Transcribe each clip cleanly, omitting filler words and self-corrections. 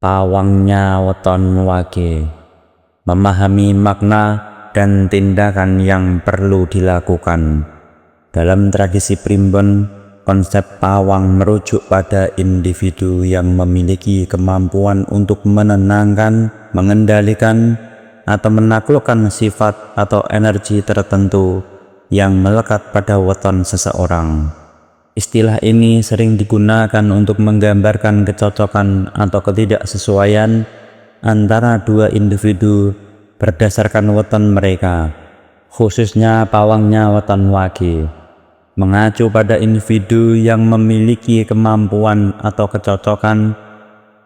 Pawangnya weton wage, memahami makna dan tindakan yang perlu dilakukan. Dalam tradisi primbon, konsep pawang merujuk pada individu yang memiliki kemampuan untuk menenangkan, mengendalikan, atau menaklukkan sifat atau energi tertentu yang melekat pada weton seseorang. Istilah ini sering digunakan untuk menggambarkan kecocokan atau ketidaksesuaian antara dua individu berdasarkan weton mereka, khususnya pawangnya weton wage, mengacu pada individu yang memiliki kemampuan atau kecocokan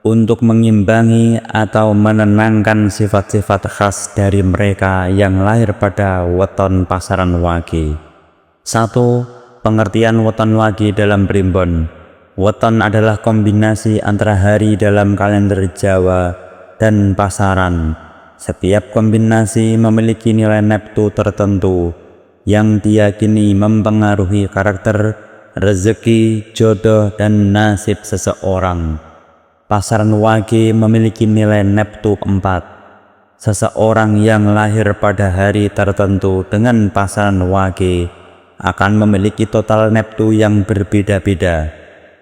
untuk mengimbangi atau menenangkan sifat-sifat khas dari mereka yang lahir pada weton pasaran wage. 1. Pengertian weton wage dalam primbon. Weton adalah kombinasi antara hari dalam kalender Jawa dan pasaran. Setiap kombinasi memiliki nilai neptu tertentu yang diyakini mempengaruhi karakter, rezeki, jodoh, dan nasib seseorang. Pasaran wage memiliki nilai neptu 4. Seseorang yang lahir pada hari tertentu dengan pasaran wage akan memiliki total neptu yang berbeda-beda.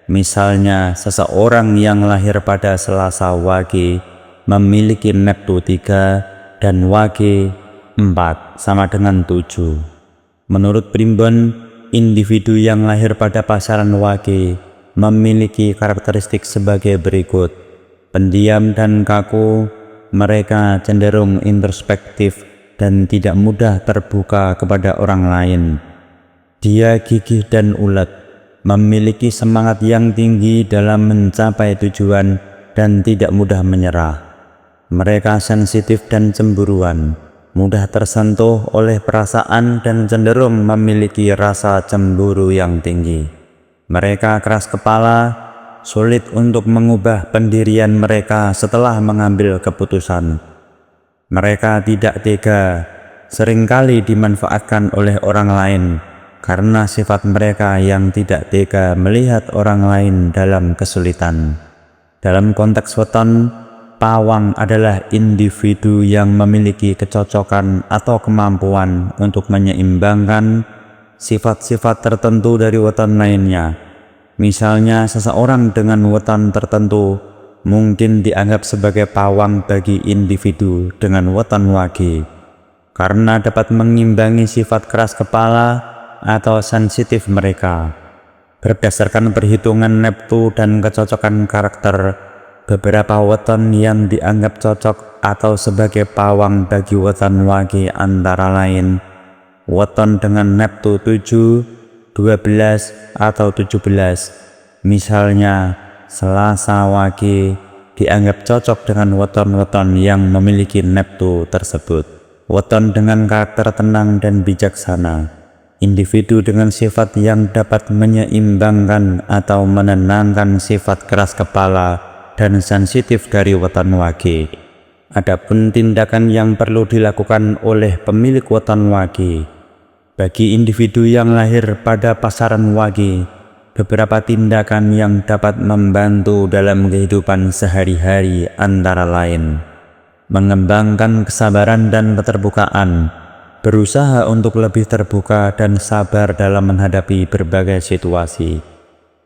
Misalnya, seseorang yang lahir pada Selasa wage memiliki neptu 3 dan wage 4 sama dengan 7. Menurut primbon, individu yang lahir pada pasaran wage memiliki karakteristik sebagai berikut. Pendiam dan kaku, mereka cenderung introspektif dan tidak mudah terbuka kepada orang lain. Dia gigih dan ulet, memiliki semangat yang tinggi dalam mencapai tujuan dan tidak mudah menyerah. Mereka sensitif dan cemburuan, mudah tersentuh oleh perasaan dan cenderung memiliki rasa cemburu yang tinggi. Mereka keras kepala, sulit untuk mengubah pendirian mereka setelah mengambil keputusan. Mereka tidak tega, seringkali dimanfaatkan oleh orang lain karena sifat mereka yang tidak tega melihat orang lain dalam kesulitan. Dalam konteks weton, pawang adalah individu yang memiliki kecocokan atau kemampuan untuk menyeimbangkan sifat-sifat tertentu dari weton lainnya. Misalnya, seseorang dengan weton tertentu mungkin dianggap sebagai pawang bagi individu dengan weton wage, karena dapat mengimbangi sifat keras kepala atau sensitif mereka. Berdasarkan perhitungan neptu dan kecocokan karakter, beberapa weton yang dianggap cocok atau sebagai pawang bagi weton wage antara lain weton dengan neptu 7, 12, atau 17. Misalnya, Selasa wage dianggap cocok dengan weton-weton yang memiliki neptu tersebut. Weton dengan karakter tenang dan bijaksana, individu dengan sifat yang dapat menyeimbangkan atau menenangkan sifat keras kepala dan sensitif dari weton wage. Adapun tindakan yang perlu dilakukan oleh pemilik weton wage. Bagi individu yang lahir pada pasaran wage, beberapa tindakan yang dapat membantu dalam kehidupan sehari-hari antara lain: mengembangkan kesabaran dan keterbukaan, berusaha untuk lebih terbuka dan sabar dalam menghadapi berbagai situasi,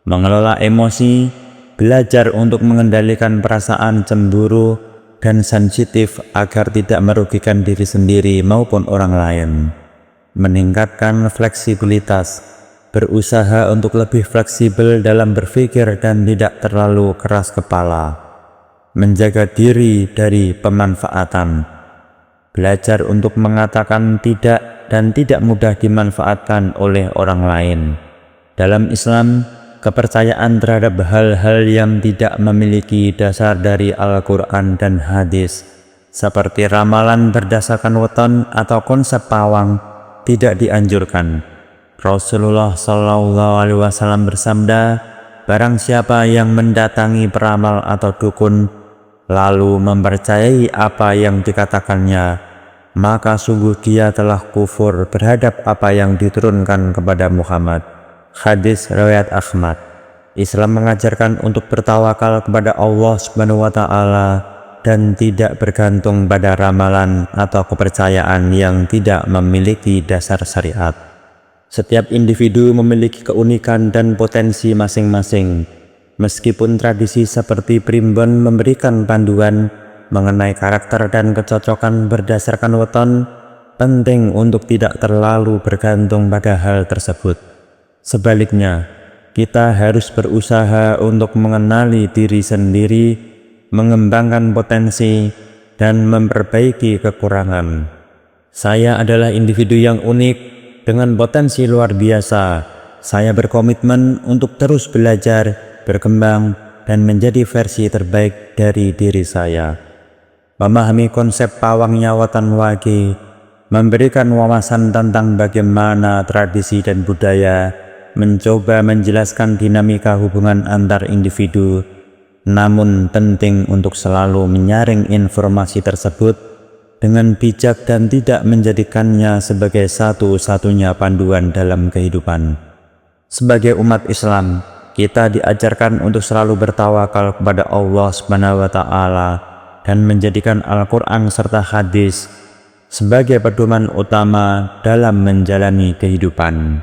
mengelola emosi, belajar untuk mengendalikan perasaan cemburu dan sensitif agar tidak merugikan diri sendiri maupun orang lain, meningkatkan fleksibilitas, berusaha untuk lebih fleksibel dalam berpikir dan tidak terlalu keras kepala, menjaga diri dari pemanfaatan, belajar untuk mengatakan tidak dan tidak mudah dimanfaatkan oleh orang lain. Dalam Islam, kepercayaan terhadap hal-hal yang tidak memiliki dasar dari Al-Quran dan hadis, seperti ramalan berdasarkan weton atau konsep pawang, tidak dianjurkan. Rasulullah SAW bersabda, "Barang siapa yang mendatangi peramal atau dukun, lalu mempercayai apa yang dikatakannya, maka sungguh dia telah kufur terhadap apa yang diturunkan kepada Muhammad." Hadis riwayat Ahmad. Islam mengajarkan untuk bertawakal kepada Allah Subhanahu wa Ta'ala dan tidak bergantung pada ramalan atau kepercayaan yang tidak memiliki dasar syariat. Setiap individu memiliki keunikan dan potensi masing-masing. Meskipun tradisi seperti primbon memberikan panduan mengenai karakter dan kecocokan berdasarkan weton, penting untuk tidak terlalu bergantung pada hal tersebut. Sebaliknya, kita harus berusaha untuk mengenali diri sendiri, mengembangkan potensi, dan memperbaiki kekurangan. Saya adalah individu yang unik dengan potensi luar biasa. Saya berkomitmen untuk terus belajar, berkembang, dan menjadi versi terbaik dari diri saya. Memahami konsep pawangnya weton wage memberikan wawasan tentang bagaimana tradisi dan budaya mencoba menjelaskan dinamika hubungan antar individu, namun penting untuk selalu menyaring informasi tersebut dengan bijak dan tidak menjadikannya sebagai satu-satunya panduan dalam kehidupan. Sebagai umat Islam, kita diajarkan untuk selalu bertawakal kepada Allah Subhanahu wa Ta'ala dan menjadikan Al-Quran serta hadis sebagai pedoman utama dalam menjalani kehidupan.